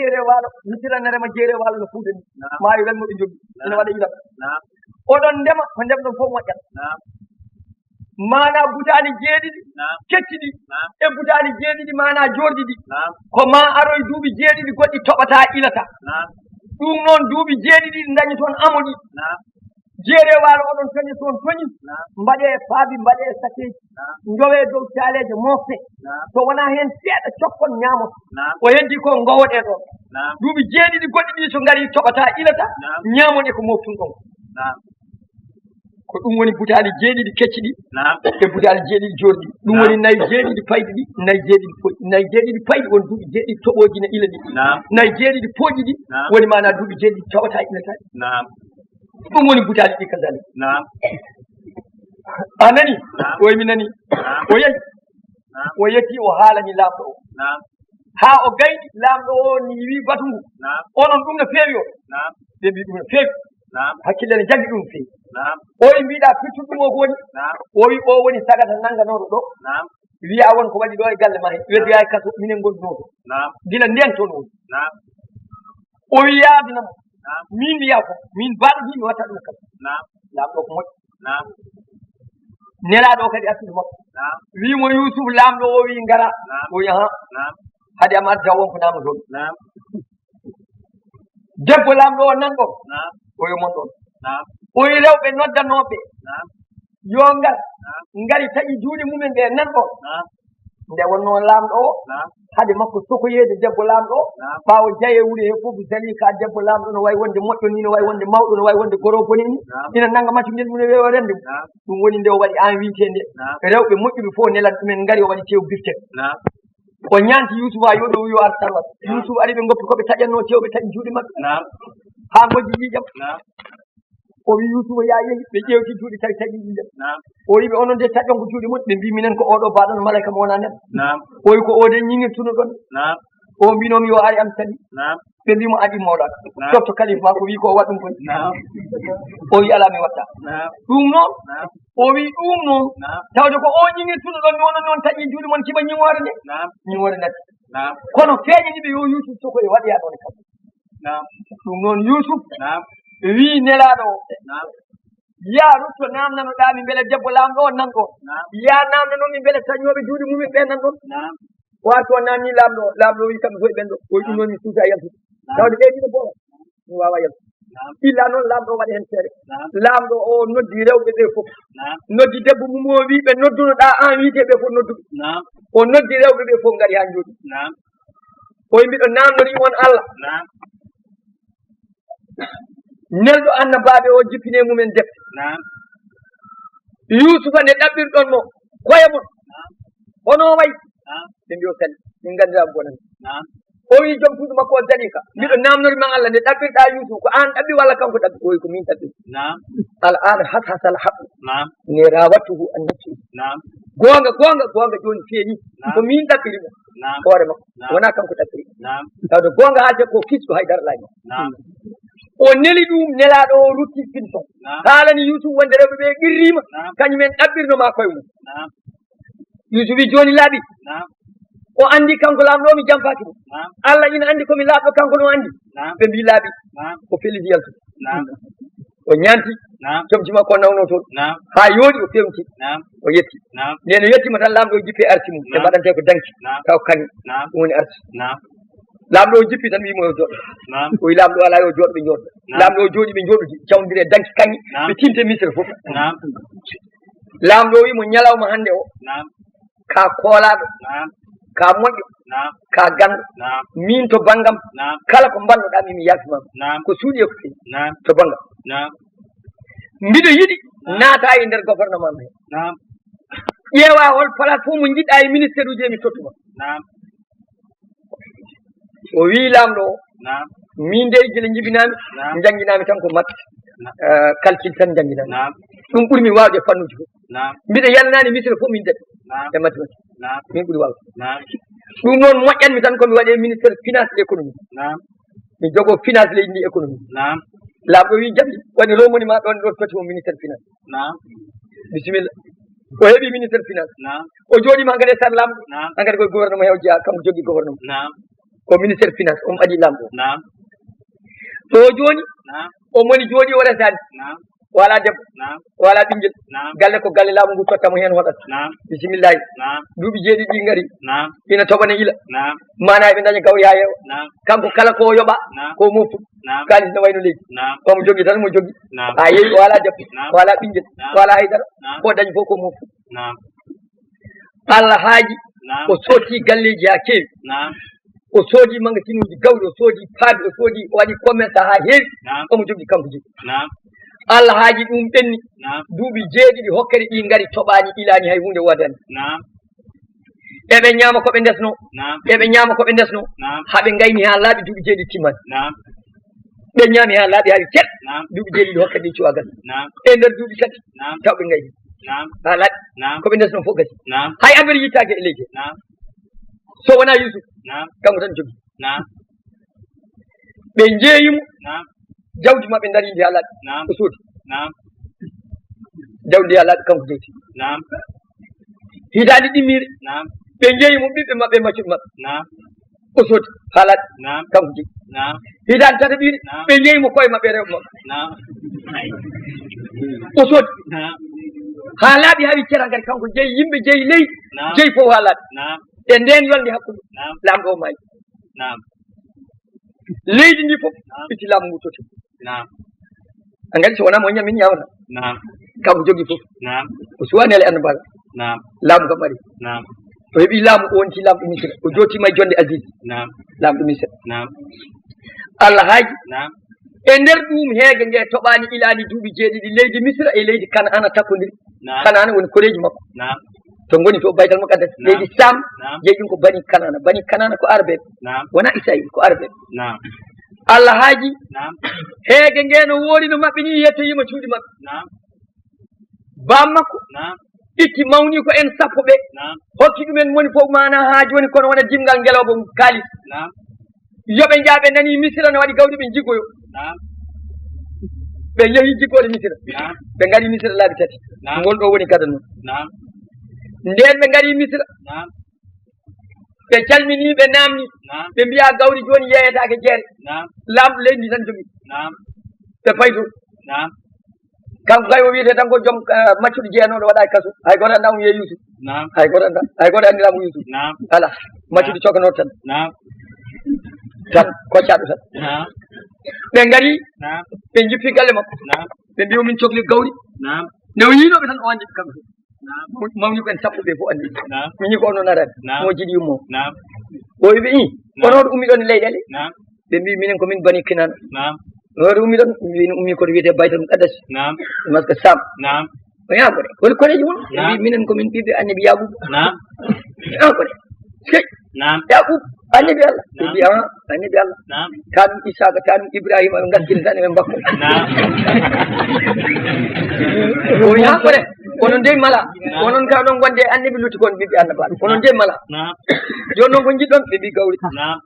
jeere waalo misiranere ma jeere waalo no fuudani maayo welmo ɓe jogi ene waɗa ilata oɗon ndema ko ndemɗon fof moƴƴat mana butaali jeeɗiɗi kecciɗi e butaali jeeɗiɗi mana jorɗi ɗi ko ma aroye duuɓi jeeɗiɗi goɗɗi toɓata ilata ɗum noon duuɓi jeeɗiɗi ɗi dañi toon amoɗi jeere waalo oɗon toñi toon toñi mbaɗe paabi mbaɗe sakeji jowe dow caaleje mofte so wona hen seeɗa cokkon ñamoto o heddi ko gowoɗe ɗon duuɓi jeeɗiɗi goɗɗi ɗi so ngari toɓata ilata ñamon e ko moftun ɗon ko ɗum woni butaali jeeɗiɗi kecciɗi e butaali jeeɗiɗi jorɗi ɗum woni nayi jeeɗiɗi payɗi ɗi nayi jeeɗiɗi poƴƴi nayi jeeɗiɗi payɗi woni duuɓi jeeɗiɗi toɓoji ne ila ɗi nayi jeeɗiɗi poƴƴi ɗi woni mana duuɓi jeeɗiɗi tawata ilata ɗum woni butaali ɗi kadali a nani oy mi nani o yehi o yetti o haalani laamɗo o haa o gayɗi laamɗo o ni wi batungu onon ɗum no feewi o ɓe mbi ɗum no feewi hakkille ne jaggi ɗum feewi o wi mbiɗa firtude ɗum o ko woni o wi o woni sagata nannganoɗo ɗo wiya won ko waɗi ɗo e galle ma he weddoya e kaso minen gonduno ɗo gila nden toon woni o wi yaadunamo min wiya ko min baɗoɗi mi watta ɗum kam laamɗo ko moƴƴi nelaɗo kadi artude makko wimo Yusuf laamɗo o wi ngara o wi ha hade am adda wonko namdoɗo debbo laamɗo o nan ɗon o wi mon ɗon o wi rewɓe noddanoɓe yo ngar ngari taƴi juuɗe mumen ɓe nan ɗon nde wonno laamɗo o hade makko sokoyeede debbo laamɗo o ɓaawo jaye wuri he fof dali ka debbo laamɗo no wayi wonde moƴƴo ni no wayi wonde mawɗo no wayi wonde goroboni ni ina nanga maccu ngel mum weewa rende ɗum woni nde o waɗi envité nde rewɓe moƴƴuɓe fof nelan ɗumen ngari o waɗi tew biftek o ñaanti Yusuf ha yoɗo wiyo ar tarwat Yusuf ari ɓe goppi koɓe taƴanno tewɓe taƴi juuɗe maɓɓe ha gojji ƴiƴam o wi Yusuf ya yehi ɓe ƴewti juuɗe tawi taƴi ƴiƴam o wi ɓe onon de taƴon ko juuɗe moƴƴi ɓe mbi minen ko oɗo baɗono malayka mo wona neɗɗo o wi ko oɗen ñiŋirtuno ɗon o mbinomi yo ari am sali ɓe mbimo adi mawɗaka totto kalif ma ko wi ko waɗɗum koy o wi ala mi watta ɗum noon o wi ɗum noon tawde ko o ñiŋirtuno ɗon mi wonon noon taƴi juuɗe mon kiba ñiŋore nde ñiŋore natti kono feeñaniɓe yo Yusuf sokoye waɗoya ɗon kam ɗum noon Yusuf wi nelaɗo o ya rutto namnanoɗami beele debbo laamɗo o nan ɗon ya namnanomi beele tañoɓe juuɗe mumen ɓe nan ɗon wato namni laamɗo wi kamɓe fof ɓen ɗo o wi ɗum noon mi suusa yaltude tawde ɓe ɗiɗo bola mi wawa yaltude illa noon laamɗo o waɗa hen feere laamɗo o noddi rewɓe ɓe fof noddi debbo mum o wi ɓe noddunoɗa an wiiteɓe fof nodduɓe o noddi rewɓe ɓe fof ngari ha jooɗi o wi mbiɗo namnori on Allah nelɗo annabaɓe o jippine mumen defte Yusufa nde ɗaɓɓirɗon mo koye mon hono wayi ɓe mbi o sali min gandiraɓe bonan o wi joom suudu makko o dalika mbiɗo namnori ma Allah nde ɗaɓɓirɗa Yusuf ko an ɗaɓɓi walla kanko ɗaɓɓi o wi ko min ɗaɓɓi al ana hasal haqqu ne rawatuhu an nafsi gonga joni feeñi ko min ɗaɓɓirimo hoore makko wona kanko ɗaɓɓiri tawde gonga haalde ko kisto haydara laañi o neli ɗum nelaɗo o rutti finton haalani Yusuf wonde rewɓe ɓe qirrima kañumen ɗaɓɓirnoma koye mum Yusuf wi joni laaɓi o andi kanko laamɗo mi jamfaki ɗum Allah ina andi komi laaɓɗo kanko no andi ɓe mbi laaɓi o felliti yaltude o ñanti comci makko o nawno toon ha yooɗi o fewti o yetti neno yettima tan laamɗo o jippi arti mum ɓe mbaɗante ko danki taw kañi ɗum woni arti laamɗo o jippi tan wimo yo jooɗo o wi laamɗo ala yo jooɗo ɓe jooɗo laamɗo o jooɗi ɓe jooɗodi cawdire danki kañi ɓe tinte misre fof laamɗo o wimo ñalawma hannde o ka koolaɗo ka moƴƴo ka ganɗo min to banggam kala ko mbannoɗa mimi yafimama ko suuɗi e ko feewi to banggam mbiɗo yiɗi naata e nder gouvernement he ƴeewa hol place fof mo jiɗɗa e ministére uji mi tottuma o wi laamɗo o min de gila jibinami jangguinami tan ko matte calcul tan jangguinami ɗum ɓuuri min wawde fannuji fof mbiɗa yalnani misre fof min deɓe e mathématique min ɓuuri wawde ɗum noon moƴƴanmi tan komi waɗe ministére finance et économie mi jogo finance leydi ndi économie laamɗo wi jaɓi waɗi romoni ma ɗon ɗo toti mo ministére finance bisimilla o heeɓi ministére finance o jooɗima hankadi e sar laamɗo hankadi koye gouvernement hew jeeya kanko jogui gouvernement ko ministére finance on ɓaɗi lamɗo نعم ɗo joni نعم o moni jooɗi o resani نعم wala debbo نعم wala ɓinguel نعم galle ko galle laamu ngu tottamo hen hoɗata نعم bisimillahi نعم duuɓi jeeɗiɗi ngari نعم ina toɓane ila نعم mana eɓe daña gawri ha yeewa نعم kanko kala ko yoɓa نعم ko moftu نعم kalis ne wayno leydi نعم omo jogui tan mo jogui نعم ha yeeyi wala debbo نعم wala ɓinguel نعم wala haydara نعم ko dañi fof ko moftu نعم Allah haaji نعم o sotti galleji ha kewi نعم o soodi magasinuji gawɗi o soodi paabi o soodi o waɗi commerce ha heewi نعم omo jogui kanko jogui نعم Allah haaji ɗum ɓenni نعم duuɓi jeeɗiɗi hokkere ɗi ngari toɓani ilani hay hunde wadani نعم eɓe ñaama koɓe ndesno نعم eɓe ñaama koɓe ndesno نعم haɓe gayni ha laaɓi duuɓi jeeɗiɗi timmani نعم ɓe ñaami ha laaɓi hari seɗɗa نعم duuɓi jeeɗiɗi hokkere ɗi cuwagal نعم e nder duuɓi tati نعم taw ɓe gayni نعم ha laaɓi نعم koɓe ndesno fof gasi نعم hay affaire yittake e leydi نعم so wona Yusuf نعم kanko tan jogui نعم ɓe jeeyimo نعم jawdi maɓɓe daridi ha laaɓi نعم o soodi نعم jawdi ha laaɓi kanko jewti نعم hitande ɗimmire نعم ɓe jeeyimo ɓiɓɓe maɓɓe maccuɓe maɓɓe نعم o soodi ha laaɓi نعم kanko jogui نعم hitande tataɓire نعم ɓe jeeyimo koye maɓɓe rewɓe maɓɓe نعم o soodi نعم ha laaɓi hawi cera gari kanko jeeyi yimɓe jeeyi leydi نعم jeeyi fof ha laaɓi نعم e nden yolde hakkude نعم lamɗo o maayi نعم leydi ndi fof itti laamu ngu toti نعم a gandi so wona mo ñamin ñawata نعم kanko jogui fof نعم o suwani ele annabaga نعم laamu kam ɓari نعم o heeɓi laamu o wonti lamɗo misira o jotima e jonde Aziz نعم lamɗo misira نعم Allah haaji نعم e nder ɗum heege nge toɓani ilani duuɓi jeeɗiɗi leydi misira e leydi Kan'ana takkodiri نعم Kan'ana woni koreji makko نعم to goni to baytal muqaddas نعم. leydi Sam نعم jeeyi ɗum ko bani Kan'ana ko arbeɓe نعم wona Israil ko arbeɓe نعم Allah haaji نعم heege nge no woori no maɓɓe ni yettoyima cuuɗi maɓɓe نعم bam makko نعم itti mawni ko en sappo ɓe نعم hokki ɗumen moni fof mana ha joni kono wona dimgal ngeloba kaalis نعم yoɓe jaaɓe nani misira ne waɗi gawɗi ɓe jiggoyo نعم ɓe yeehi jiggode misira نعم ɓe ngari misira laabi tati نعم ngol ɗo woni gada noon نعم nden ɓe ngari misira نعم ɓe calmini ɓe namni نعم ɓe mbiya gawri joni yeeyetake jeere نعم lamɗo leydi tan jogui نعم ɓe payto نعم kanko kay o wiyete tan ko joom maccuɗo jeenoɗo waɗa e kaso hay goto anda mo wiye Yusuf نعم hay goto andiramo Yusuf نعم ala maccuɗo cokanoɗo tan نعم tan koccaɗo tan نعم ɓe ngari نعم ɓe jippi galle makko نعم ɓe mbi omin cohli gawri نعم nde o yiinoɓe tan o andi kamɓe نعم mawni ko en sappo ɓe fof andi نعم min ñi ko ono narani نعم mo jiɗi yummo نعم o wiɓe i onoɗo ummi ɗon e leyɗele نعم ɓe mbi minen komin bani Kinana نعم onoɗo ummi ɗon min ummi koto wiyete baytal muqaddas نعم maska Sam نعم o yaakore woni koreji won ɓe نعم. mbi minen komin ɓiɓɓe annabi Yaquba نعم yaakore sey نعم Yaqub annabi Allah ɓe mbi annabi Allah نعم tanum Isaka tanum Ibrahima ɓe gaskini tan eɓe mbakko نعم o yaakore onon nde mala onon ka ɗon gonde annabi lutti kon ɓiɓɓe annabaɗo onon nde mala نعم joni noon ko jiɗɗon ɓe mbi gawri نعم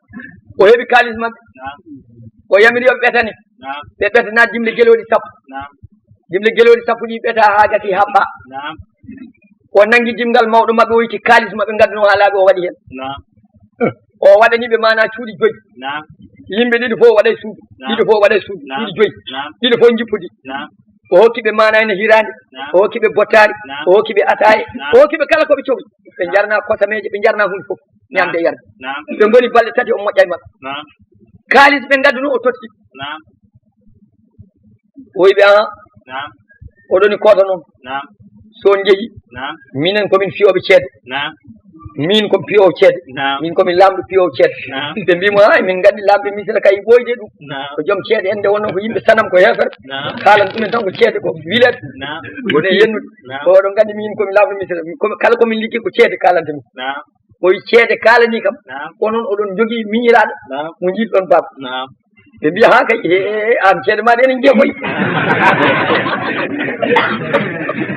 o heeɓi kalis maɓɓe نعم o yamiri yoɓe ɓetane نعم ɓe ɓetana dimle gueloɗi sappo نعم dimle gueloɗi sappo ɗi ɓeta ha gati haɓɓa نعم o nangi dimgal mawɗo maɓɓe o yitti kalis maɓɓe gadduno ha laaɓi o waɗi hen نعم o waɗaniɓe mana cuuɗi joyyi نعم yimɓe ɗiɗi fof waɗay suudu ɗiɗi fof waɗay suudu نعم ɗiɗi joyyi نعم ɗiɗi fof jippudi نعم o hokkiɓe mana ene hirande نعم o hokkiɓe bottari نعم o hokkiɓe ataye نعم o hokkiɓe kala koɓe cohli ɓe jarna kosameje ɓe jarna hunde fof ñamde yarde نعم ɓe goni balɗe tati o moƴƴa e maɓɓe نعم kalis ɓe gadduno o totti نعم o wiɓe نعم oɗoni koota noon نعم son jeeyi نعم minen komin fiyoɓe ceede نعم min komi piyowo ceede نعم min komin lamɗo piyowo ceede نعم ɓe mbimo ha min gandi lamɓe misira kay ɓoyde ɗum نعم ko joom ceede en nde wonno ko yimɓe sanam ko heefere نعم kalan ɗumen tan ko ceede ko wilete نعم wone yennude نعم oɗon gandi min komi lamɗo misira kala komin liggi ko ceede kalantami نعم o wi ceede kalani kam نعم onon oɗon jogui miñiraɗo نعم mo jiiɗɗon baba نعم ɓe mbiya ha kay an ceede maɗa enen jeegoy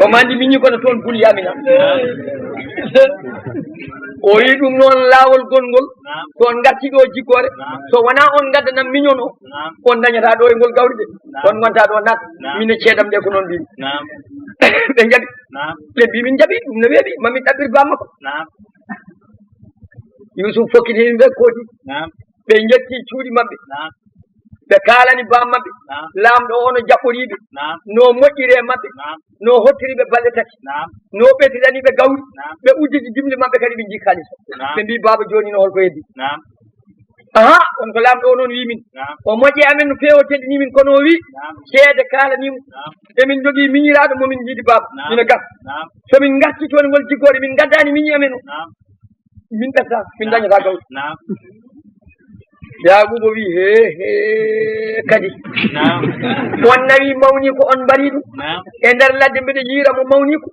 omo andi miñi kono toon bulyamina o wi ɗum noon laawol gongol نعم toon garti ɗo jiggore so wona on gaddanam miñon o نعم on dañata ɗo e ngol gawri de on gonta ɗo nat min e ceedam ɗe ko noon mbimi نعم ɓe jaɓi نعم ɓe mbi min jaɓi ɗum no weeɓi mami ɗaɓɓir bamma ko نعم Yusuf fokkiti yimɓe kooti نعم ɓe jetti cuuɗi maɓɓe ɓe kaalani bam maɓɓe laamɗo ono jaɓɓoriɓe no moƴƴiri e maɓɓe no hottiriɓe balɗe tati no ɓetidaniɓe gawri ɓe udditi jimle maɓɓe kadi ɓe jii kalis ɓe mbi baba joni no holko heddi aha on ko laamɗo o noon wi min o moƴƴe amen no feewo teddini min kono o wi seede kaalanimo emin jogii miñiraɗo momin jiidi baba ina gas somin garti toon ngol jiggore min gaddani miñi amen o min ɓetta min dañata gawri Yaquba wi he kadi on nawi mawni ko on mbari ɗum e nder ladde mbiɗa yiira mo mawni ko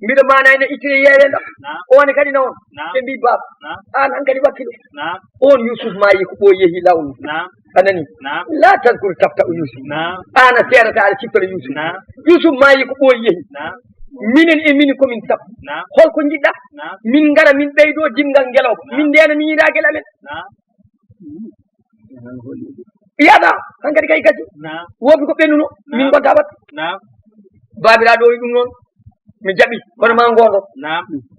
mbiɗa manayno ittire yeeweɗam on kadi na on ɓe mbi baba an han kadi wakkilo on Yusuf mayi ko ɓo yeehi lawnu anani la tadkur tafta o Yusuf ana serata aɗa cippere Yusuf Yusuf mayi ko ɓo yeehi minen e min komin sappo holko jiɗɗa min gara min ɓeydo dimgal ngeloba min ndena min yiɗa guel amen yaɗa hankkadi kay gati woɓi ko ɓennuno min gonta wat babiraɗo o ɗum noon mi jaɓi kono ma gondo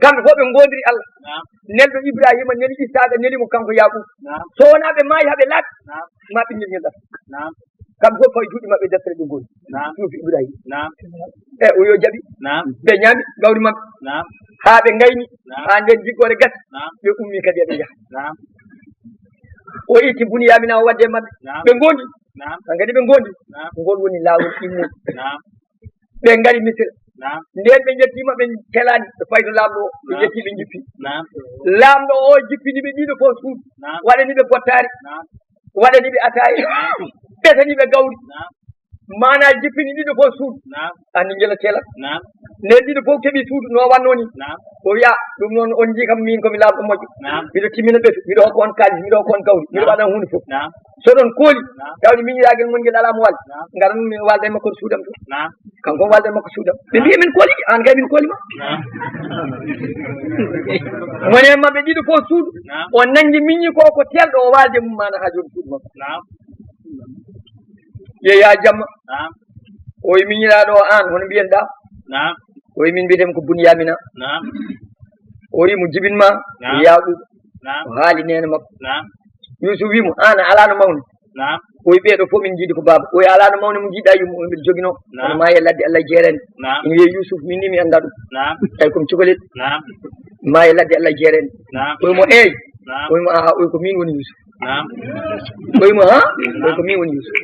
kamɓe fof ɓe gondiri Allah nelɗo Ibrahima neli Isaaka neli mo kanko Yaquba so wona ɓe maayi haɓe laaɓi ma ɓinguel ngel ɗata kamɓe fof fawi juuɗe maɓɓe deftere ɓe goni suufi Ibrahima e o yo jaɓi ɓe ñaami gawri maɓɓe haa ɓe gayni ha nden jiggore gasi ɓe ummi kadi eɓe jaaha o itti Buniyamina o wadde maɓɓe ɓe gondi han kadi ɓe gondi ngol woni laawol immuɗo ɓe ngari Misra nden ɓe jettima ɓe telani ɓe fayto laamɗo o ɓe jetti ɓe jippi laamɗo o jippiniɓe ɗiɗo fof suudu waɗaniɓe bottari waɗaniɓe ataye ɓetaniɓe gawri mana jippini ɗiɗo fof suudu andi jela telat nden ɗiɗo fof keeɓi suudu no wanno ni o wiya ɗum noon on jii kam min komi laamɗo moƴƴo mbiɗo timmina ɓeeto mbiɗo hokko on kalis mbiɗo hokko on gawri mbiɗo waɗa hunde fof so ɗon kooli tawde miñiragel mon ngel alamo walde ngaran min walda e makko suudam to kanko walda e makko suudam ɓe mbi min kooli an kay min koolima mone maɓɓe ɗiɗo fof suudu o nangi miñi ko ko telɗo o walde mum mana ha joni suudu makko yeeya jamma o wi miñiraɗo o an hono mbiyenɗa o wi min mbiyetemi ko Buniyamina o wi mo jibinma Yaquba o haali nene makko Yusuf wimo an alano mawni o wi ɓeeɗo fof min jiidi ko baba o wi alano mawni mo jiiɗa yummo mbiɗa jogino ono ma e ladde Allah jeerani ina wiye Yusuf min ni mi anda ɗum tawi komi cukalel ma e ladde Allah jeerani o wimo eyi o wimo aha o wi ko min woni Yusuf o wimo ha o wi ko min woni Yusuf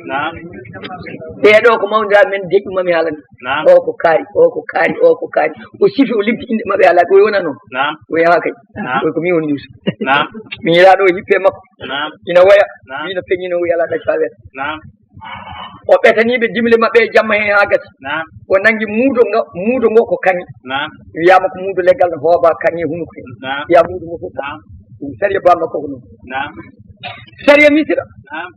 ɓeeɗo ko mawdiraɓe men deƴƴumami haalani o ko kaari o ko kaari o ko kaari o sifi o limti inde maɓɓe haalaki o wi wona noon o wi ha kay o wi ko min woni Yusuf miñiraɗo o hippe makko ina woya wino peñino wi ala ɗaci fa weeta o ɓetaniɓe jimle maɓɓe e jamma hen ha gati o nangi muudo ngo ko kañi wiyama ko muudo leggal no hooba kañi hunuko hen wiya muudo ngo fof ɗum sariya bamma koko noon sariya Misra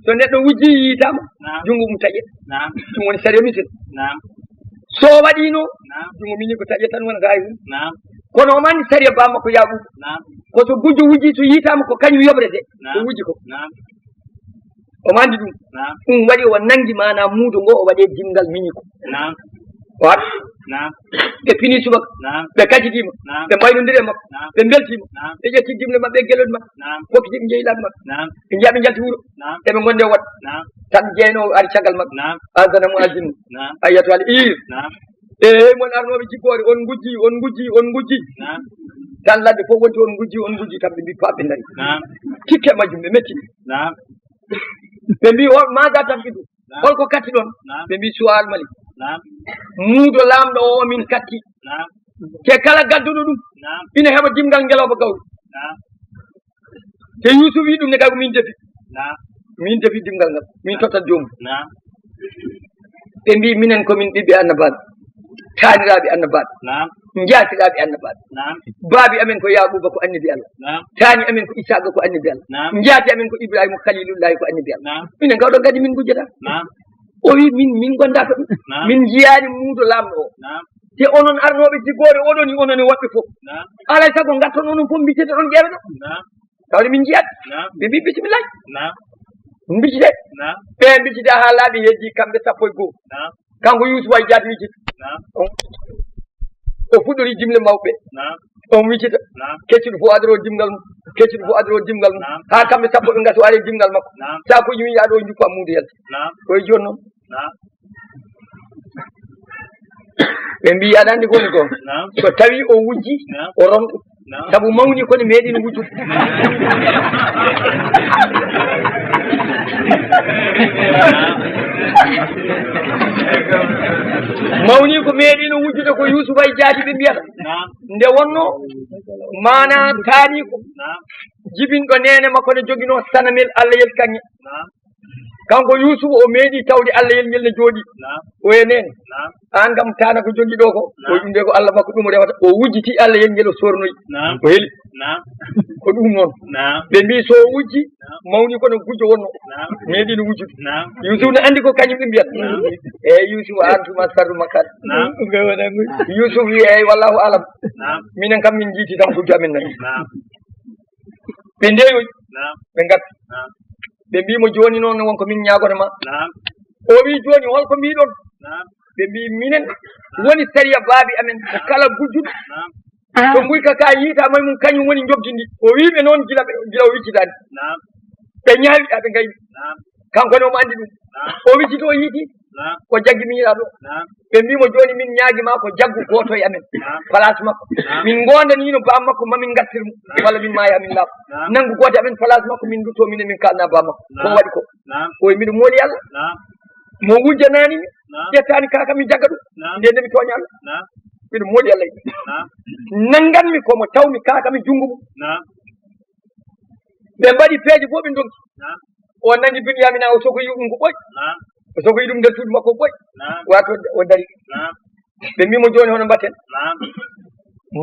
so neɗɗo wujji yitama jungo mum taƴe ɗum woni sariya Misra so waɗino jungo miñi ko taƴe tan wonata hay hunde kono o mandi sariya bamma ko Yaquba koso gujjo wujji so yitama ko kañum yoɓrete o wujji ko o mandi ɗum ɗum waɗi o nangi mana muudo ngo o waɗe dimgal miñi ko wat ɓe pini subaka ɓe kaccitima ɓe mbaynodiri e makko ɓe beltima ɓe ƴetti dimle maɓɓe e guelɗe maɓɓe fokkitiɓe jeeyilaɓe maɓɓe ɓe jiiya ɓe jalti wuuro eɓe gonde wat tan jeynowo ari caggal maɓɓe asana mo aljinnu ayyato al ir mon arnoɓe jiggore on gujji tan ladde fof wonti on gujji tan ɓe mbi paɓe dari tikke majjum ɓe metti ɓe mbi maga tampi ɗum holko katti ɗon ɓe mbi suwal malik muudo laamɗo o min katti te kala gadduɗo ɗum ina heɓa dimgal ngeloba gawri te Yusuf wi ɗum ne kay ko min defi dimgal ngal min tottat jomum ɓe mbi minen komin ɓiɓɓe annabaɓe taaniraɓe annabaɓe jaatiraɓe annabaɓe baabi amen ko Yaquba ko annabi Allah taani amen ko Isaaka ko annabi Allah jaati amen ko Ibrahima khalilullahi ko annabi Allah minen kawɗo gadi min gujjata o wi min gondata ɗum min jiyani muudo laamɗo o te onon arnoɓe jiggore oɗoni onone woɓɓe fof alay saago gatton onon fof mbicete ɗon ƴeeweɗo tawde min jiyat ɓe mbi bisimillahi mbicite ɓe mbicite ha laaɓi heddi kamɓe sappo e goho kanko Yusuf ay jaati wicit o fuɗɗori jimle mawɓe on wiccita kecciɗo fof adoro dimgal mum kecciɗo fof adoro dimgal mum ha kamɓe sappo ɓe gasi o ari dimgal makko sakuji mi yiya ɗo juppa muudo yalta koye joni noon ɓe mbi aɗa andi koni ko so tawi o wujji o ronɗo sabu mawni kono meeɗino wujjude mawni ko meeɗino wujjude ko Youssoufa e jaati ɓe mbiyata nde wonno mana taani ko jibinɗo nene makko ne joguino sanamel Allah yel kanŋe kanko Youssoufa o meeɗi tawde Allah yel ngel ne jooɗi o e nene an kam tana ko jogui ɗo ko o ɗumde ko Allah makko ɗum rewata o wujjiti Allah yel ngel o sornoyi o heeli ko ɗum noon ɓe mbi so wujji mawni kono gujjo wonno meeɗino wujjude Youssoufa ne andi ko kañum ɓe mbiyata eyyi Youssoufa an tuma sardu makkade Youssoufa wi eyyi wallahu alam minen kam min jiiti tan gujjo amen nani ɓe ndeyoyi ɓe gatti ɓe mbimo joni noon wonko min ñagonoma o wi joni holko mbiɗon ɓe mbi minen woni sariya baabi amen ko kala gujjuɗo so guyka ka yiitama mum kañum woni jogdindi o wiɓe noon gila o wiccitani ɓe ñaawi ɓe gayi kankone omo andi ɗum o wiccito o yiiti ko jaggi miiraɗo ɓe mbimo joni min ñaaguima ko jaggu goto e amen place makko min gondanino bam makko mamin gartir mo walla min maya min laaɓa nanggu goto amen place makko min dutto minen min kalna bam makko ko waɗi ko oye mbiɗo mooli Allah mo wujjananimi ƴettani kaka mi jagga ɗum ndende mi tooña Allah mbiɗo mooli Allah nanganmi komo tawmi kaka mi jungo mum ɓe mbaɗi peeje fof ɓe donki o nani Binyamina o sogoyi ɗum ko ɓoy o sogoyi ɗum nder suudu makko ɓoy wato o dari ɓe mbimo joni hono mbatten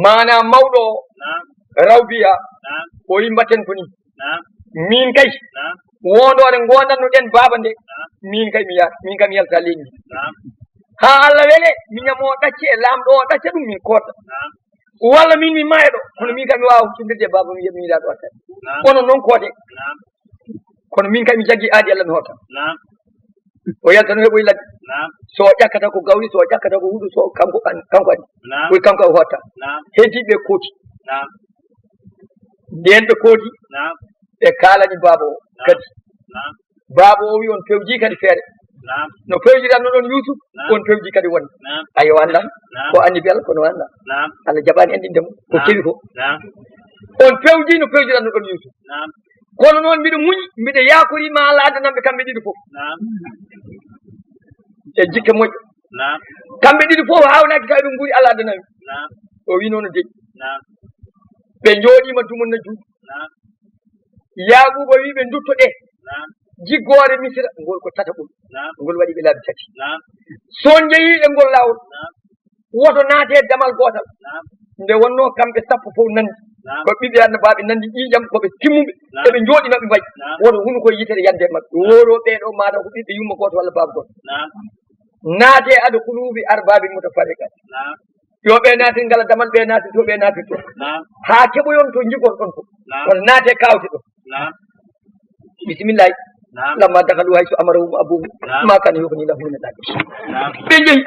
mana mawɗo rawbiya o wi mbatten ko ni min kay wondore gondanno ɗen baba nde min kay mi yaata min kam mi yalta leydi ha Allah wele mi ñamo ɗacce e lamɗo o ɗacca ɗum min kotta walla min mi maayo ɗo kono min kam mi wawa huccindirde baba mi mi yiɗa ɗo attani kono noon koode kono min kay mi jaggi aadi Allah mi hotta o yalta no heɓoy ladde so ƴakkata ko gawri so ƴakkata ko huuɗo so kanko andi koye kanko o hotta heddiɓe kooti nden ɓe kooti ɓe kalani baba o kadi baba o wi on pewji kadi feere no pewjiranno ɗon Youssoufa on pewji kadi wonde ayo andan ko annibi Allah kono anda Allah jaɓani andinde mum ko kewi ko on pewji no pewjiranno ɗon Youssoufa kono noon mbiɗo muñi mbiɗo yakorima Allah addanamɓe kamɓe ɗiɗi fof e jikke moƴƴo kamɓe ɗiɗi fof hawnaki tawi ɗum guuri Allah addanami o wi noon no deƴƴi ɓe jooɗima dumunna juuɗe Yaguba wi ɓe duttoɗe jiggore Misra ngol ko tataɓol ngol waɗi ɓe laabi tati son jeeyiɗe ngol lawol woto naate damal gotal nde wonno kamɓe sappo fof nandi ko ɓiɓɓe annabaɓe nandi ƴiƴam koɓe timmuɓe eɓe jooɗima ɓe mbayi woto huno koye yitere yande mabɓe woro ɓeɗo mataw ko ɓiɓɓe yumma goto walla baba goto naate aɗa kuluɓe arbaɓe mutafarriqat yo ɓe naati ngala damal ɓe naati to ɓe naati to ha keɓoyon to jigorɗon ko kono naate kawte ɗo bisimillahi lamma dakalu hayso amarahum abuhum ma kana yuhni lahum min al-adi ɓe jeeyi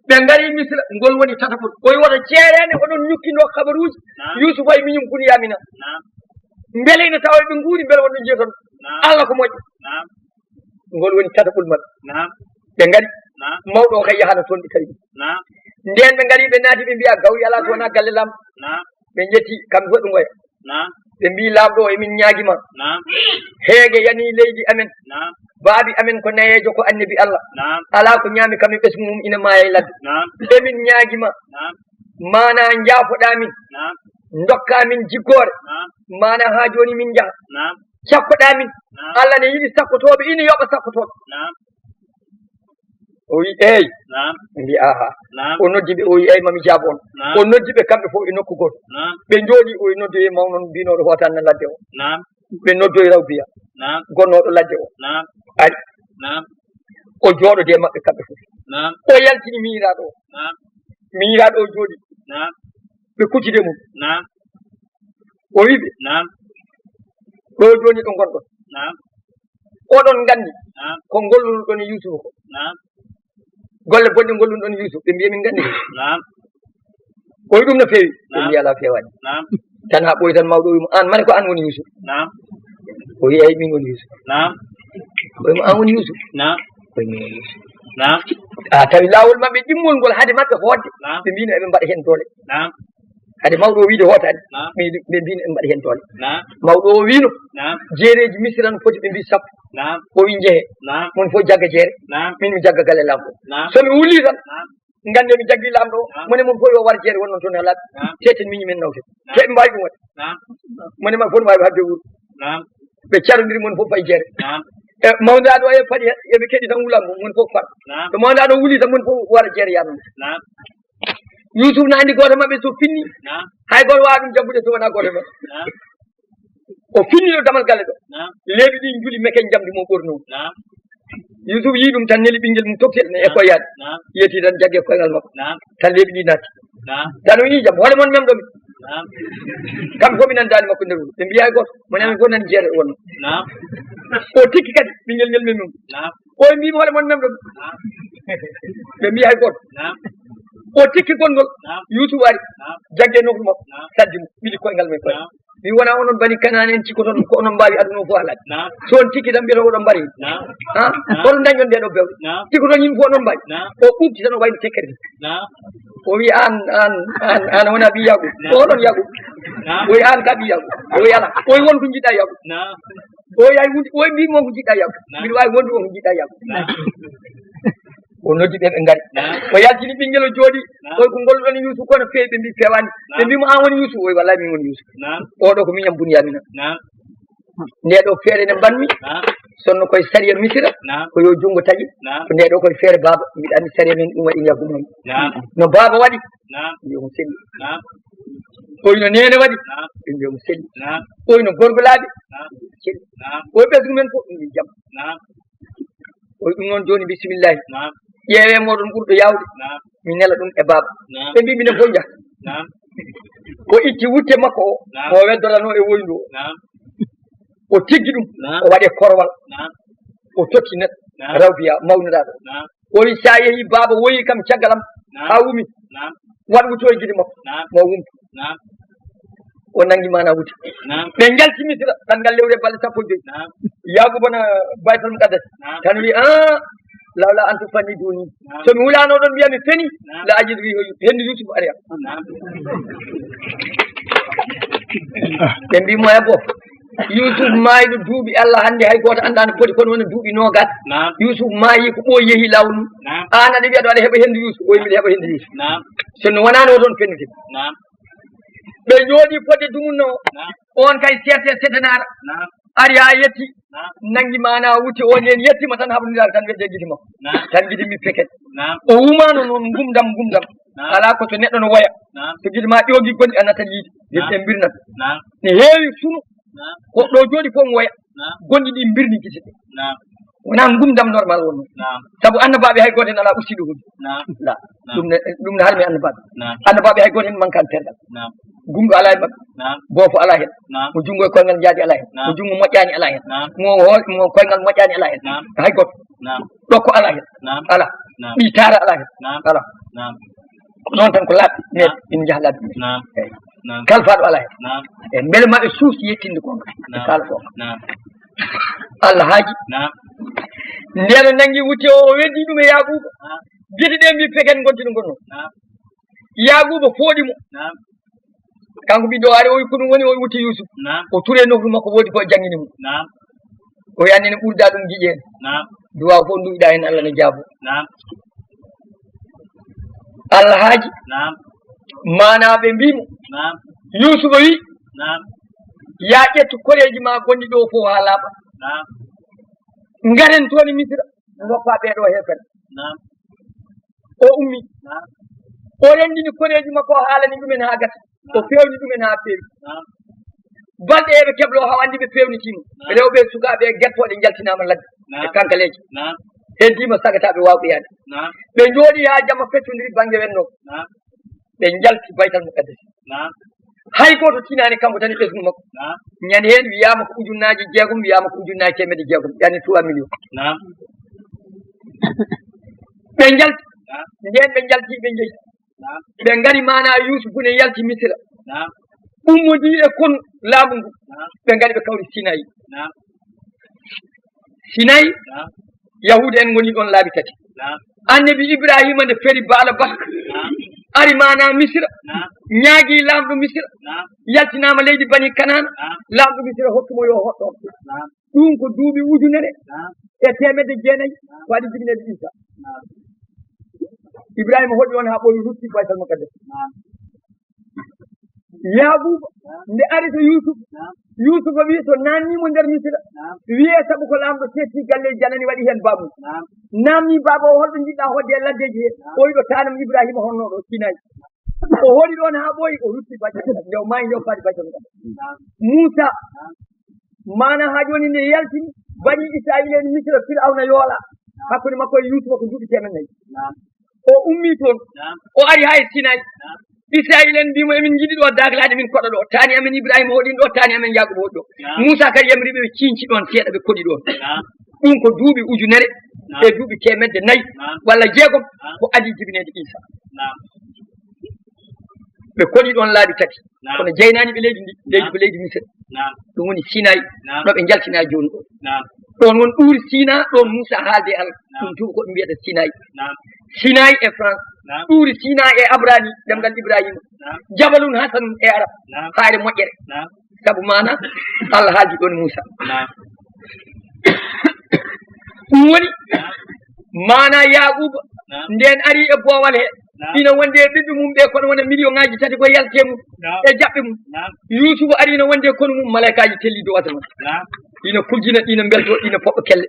ɓe ngari Misra ngol woni tatapol koye woto ceerene oɗon ñukkino habaruji Youssoufa e miñum kuni yamina beele ine tawa ɓe nguuri beele wonɗo jeeton Allah ko moƴƴo ngol woni tatapol maɓɓe ɓe ngari mawɗo o kay yahana toon ɓe tawi nden ɓe ngari ɓe naati ɓe mbiya gawri ala to wona galle lamɗo ɓe jetti kamɓe fof ɓe ngoya ɓe mbi lamɗo o emin ñaaguima heege yani leydi amen baabi amen ko nayejo ko annabi Allah ala ko ñaami kamɓe ɓesgu mum ina maaya e ladde emin ñaaguima mana jaafoɗamin dokkamin jiggore mana ha joni min jaaha sakkoɗamin Allah ne yiɗi sakkotoɓe ina yoɓa sakkotoɓe o wi eyi mbi aha o noddi ɓe o wi eyi mami jaabo on o noddi ɓe kamɓe fof e nokku goto ɓe jooɗi o noddoye mawnon mbinoɗo hotanno ladde o ɓe noddoye rawbiya gonnoɗo ladde o ari o jooɗode maɓɓe kamɓe fof o yaltini miiraɗo o miiraɗo o jooɗi ɓe kuccide mum o wiɓe ɗo joni ɗo gonɗon oɗon gandi ko gollunoɗon e Youssoufa ko golle bonɗe gollunoɗon Youssoufa ɓe mbiya min gandi koy ɗum no feewi ɓe mbiya ala fewani tan ha ɓoyi tan mawɗo wimo an mane ko an woni Yusuf o wi eyi min woni Yusuf ɓoyimo an woni Yusuf koye min woni Yusuf tawi laawol maɓɓe ɗimmol ngol hade maɓɓe hoodde ɓe mbino eɓe mbaɗa hen doole hade mawɗo o wiide hootade ɓe mbino eɓe mbaɗa hen doole mawɗo o wino jeereji misira no foti ɓe mbi sappo o wi jeehe mon fof jagga jeere min mi jagga galle lamɗo somi wulli tan gande mi jaggi lamɗo o mone mon fof yo war jeere wonnon toon halaɓe teten miñi men nawte te ɓe mbawi ɗum waɗe mone ma fof no wawi habde wuuro ɓe carodiri mon fof fay jeere e mawdaɗo o e paɗi eɓe keɗi tan wulango mon fof far to mawdaɗo wuli tan mon fof wara jeere yanon Yusuf no andi goto mabɓe so finni hay goto wawa ɗum jaggude so wona goto mabɓe o finni ɗo damal galle ɗo leeɓi ɗi juuli meken jamdi mo ɓorno Yusuf yi ɗum tan neli ɓinguel mum toktel ne e koyade yeti tan jagge koyngal makko tan leeɓi ɗi natti tan o yi jaam hoole mon memɗomi kamɓe fof mi nandani makko nder wuro ɓe mbiya hay goto mone amin fof nani jeere wonno o tikki kadi ɓinguel ngel memum o mbimi hoole mon memɗomi ɓe mbiya hay goto o tikki gonngol Yusuf ari jagge nokku makko saddi mo ɓiɗi koyngal men koye mi wona onon bani kanane en cikko toon ko onon mbawi aduna o fof halade so on tikki tan mbiyata oɗon mbari hoto dañon nde ɗo bewɗe tikko toon yimɓe fof onon mbawi o ɓuɓti tan o wayno tekkere o wi an wona ɓi Yagoub oɗon Yagoub o wi an ka ɓi Yagoub o wi ala o wi wonko jiɗɗa Yagoub o wi ay o wi mbimi wonko jiɗɗa Yagoub mbiɗa wawi wonde wonko jiɗɗa Yagoub o noddi ɓe ɓe ngari o yaltini ɓinguel o jooɗi oy ko ngolɗon Yusuf kono feewi ɓe mbi fewani ɓe mbimo an woni Yusuf oy wallahi min woni Yusuf oɗo ko miñam Bunyamina nde ɗo feere nde mbanmi sonno koye sariya misira ko yo junngo taƴi ko nde ɗo koye feere baaba mbiɗa andi sariya men ɗum waɗi yaggumami no baaba waɗi mbiyomo selli oyno nene waɗi ɓe mbiyomo selli oyno gorgolaaɓe selli oy ɓesgu men fof ɗum mbi jaam oy ɗum noon joni bisimillahi ƴeewe moɗon ɓurɗo yawde mi nela ɗum e baaba ɓe mbi minen fof jaha o itti wutte makko o weddorano e woyndu o tiggi ɗum o waɗe korwal o totti neɗɗo rawbiya mawnuɗaɗo o wi sa yeehi baaba woyi kam caggal am ha wumi waɗ wuto e guiɗi makko mo wumtu o nangi mana wuti ɓe jalti misira tan ngal lewre balɗe sappo joyyi Yagouba baytal muqaddas tan wi lawla an tufanni duni somi wulano ɗon mbiya mi feni la ajidu wi hendu Yusuf ari am ɓe mbimo ebo Yusuf maayiɗo duuɓi Allah hannde hay goto anda no foti kono woni duuɓi nogas Yusuf maayi ko ɓooyi yeehi lawol mum an aɗa wiya ɗo aɗa heɓa hendu Yusuf oyi mbiɗa heɓa hendu Yusuf sono wonano o toon fennete ɓe jooɗi fodde dumunno on kay serte setanara ari ha yetti nangi mana wuti on en yettima tan haɓnidare tan wedde guiti makko tan guiti mi peket o wumano noon gumdam ala ko to neɗɗo no woya so guiti ma ƴoogi gonɗi a natat yiide yimɓe mbirnat ne heewi sunu ko ɗo jooɗi fof mo woya gonɗi ɗi mbirni gite ɗe wona gumdam normal wonno saabu annabaɓe hay goto en ala ustiɗo hunde la ɗum ne harmi annabaɓe hay goto en mankan terɗal gumɗo ala e maɓɓe boofo ala hen mo junngo e koyngal jaadi ala hen mo jungo moƴƴani ala hen mo koyngal moƴƴani ala hen hay goto ɗokko ala hen ala ɓitara ala hen ala noon tan ko laaɓi neɗɗo ina jaaha laaɓi eyi kalfaɗo ala hen e beele maɓe suusi yettinde gonga e kala ko Allah haaji ndeno nangi wutte o weddi ɗum e Yagouba gueɗe ɗe mbi peken gontino gonno Yagouba fooɗimo kanko ɓiɗɗo ari o wi ko ɗum woni o wutte Yusuf o ture nofru makko woodi ko jangini mum o wi annene ɓurda ɗum giƴen duwaw fof duwiɗa hen Allah ne jaabo Allah haaji manaɓe mbimo Yusufa wi ya ƴettu koreji ma gonɗi ɗo fof ha laaɓa garen toon e Misira goppa ɓeeɗo heefere o ummi o rendini koreji makko o haalani ɗumen ha gasa o fewni ɗumen ha feewi balɗe eɓe keblo haw andi ɓe fewnitimo rewɓe sukaɓe guertoɗe jaltinama ladde e kankaleji heddima sagataɓe wawɓe yaade ɓe jooɗi ha jamma fettodiri banggue wenno ɓe jalti baytal muqaddas hay goto tinani kanko tan e ɓesgu makko ñande hen wiyama ko ujunnaji jeegom wiyama ko ujunnaji temedde jeegom yani 3 millions ɓe jalti nden ɓe jalti ɓe jeeyi ɓe ngari mana yusufu ne yalti misira ummodi e kon laamu ngu ɓe ngari ɓe kawri sinayi sinayi yahude en ngoni ɗon laabi tati annabi ibrahima nde feri baala bakka ari mana misira ñaagui lamɗo misira yaltinama leydi bani kanana lamɗo misira hokkimo yo hoɗɗo ɗum ko duuɓi ujunere e 900 waɗi jibinede isa ibrahima hoɗi on ha ɓoyi rutti baytal mukaddas yaquba nde ari to yusufa wi so nannimo nder misira wiye saabu ko lamɗo setti galleji janani waɗi hen bamum namni baba o holɗo jiɗɗa hodde e laddeji he ɓoyiɗo tanam ibrahima honnoɗo sinayi o hoɗi ɗon ha ɓooyi o rutti baytal nde o mayi nde o faadi baytal mukaddas moussa mana ha joni nde yaltini bani israil en misira firawna yoola hakkude makko e yusufa ko duuɓi 4 o ummi toon o ari ha e sinayi israil en mbimo emin jiɗi ɗo daglade min koɗa ɗo tani amen ibrahima hoɗin ɗo tani amen yaquba hoɗi ɗo moussa kadi yamriɓe ɓe cinci ɗon seeɗa ɓe koɗi ɗon ɗum ko duuɓi ujunere e duuɓi 400 walla 6 ko adi jibinede isa ɓe koɗi ɗon laabi tati kono jeynani ɓe leydi ndi leydi ko leydi misira ɗum woni sinayi ɗo ɓe jaltina joni ɗo ɗon won ɗuuri sina ɗon moussa haalde allah ɗum tuba koɓe mbiyata sinayi sinayi e france ɗuuri sina e abrani ɗemgal ibrahima jabalun hasanum e arab haare moƴƴere saabu mana allah haaldi ɗon moussa ɗum woni mana yaquba nden ari e boowal he ina wonde ɓiɓɓe mum ɓe kono wona million ngaji 3 ko yalte mum e jaɓɓe mum yusufu ari ina wonde kono mum malaikaji telli dow asama ina kujjina ɗina belto ɗina poɓɓo kelle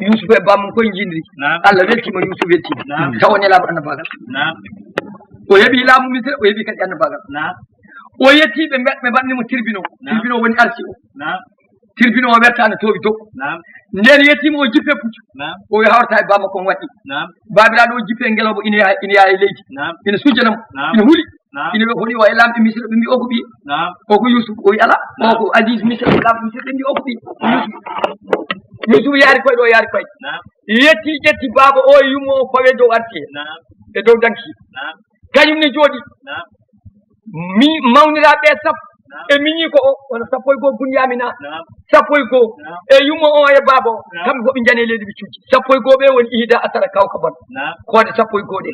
yusufu e bammum koye jindiri allah weltima yusufu weltima taw nelaɓo annabagal o heeɓi laamu misira o heeɓi kadi annabagal o yetti ɓe mbaɗnimo tribunal woni arsi o tribunal o wertano towi dow nden yettima o jippe puccu o hawrata e bamma kon waɗɗi babiraɗo o jippe ngelobo ina yaha e leydi ina sujjanamo ina huuli ina wi holi o e lamɓe misira ɓe mbi o ko ɓiye o ko yusuf o wi ala o ko adis misira o lamɓe misira ɓe mbi o ko ɓiye yusuf yaari koye ɗo yaari koye yetti ƴetti baaba o e yummo o fawe dow arti e dow danki kañum ne jooɗi mi mawniraɓe sappo e miñi ko o wona 1 bunyamina 1 e yummo o e baaba o kamɓe fof ɓe jani leydi ɓe cuuji 1 ɓe woni ihda asara kawka bon koode 1 ɗe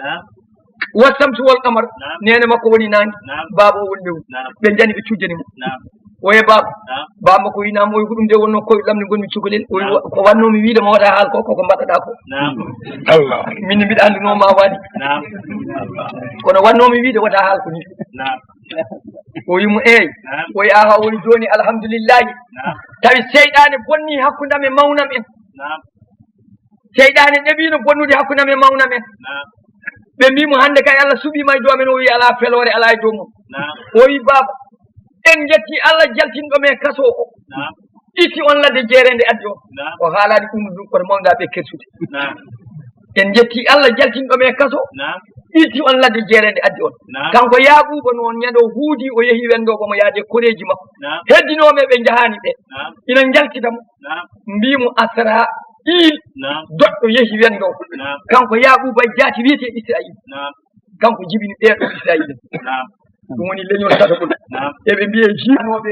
wasamtu wol qamar nene makko woni nangi baaba o woni lewru ɓe jani ɓe cujjanimo o e baaba baba ko winama o wi ko ɗum de wonno koye lamni gonmi cukalel ko wannomi wiidema waɗa haal ko koko mbaɗɗaɗa ko Allah min mbiɗa andunoma waɗi kono wannomi wiide waɗa haal ko ni o wimo eyi o yi aha woni joni alhamdulillahi tawi seyɗane bonni hakkudam e mawnam en seyɗane ɗeɓino bonnude hakkudam e mawnam en ɓe mbimo hande kay Allah suɓima e domen o wi ala felore ala e dow mum o wi baba en jetti Allah jaltinɗo men kaso o itti on ladde jeerende addi o o haalani ɗum ɗum kono mawdaɓe kersude en jetti Allah jaltinɗo men kaso itti on ladde jeerende addi on kanko yaquba noon ñande o huudi o yeehi wendo komo yaade koreji makko heddinoɓe ɓe jahani ɓe ina jaltitamo mbimo asra il doɗɗo yeehi wendo kanko yaquba jaati wiyete Israil kanko jibini ɓeeɗo Israil ɗum woni leñol tataɓol eɓe mbiye jinoɓe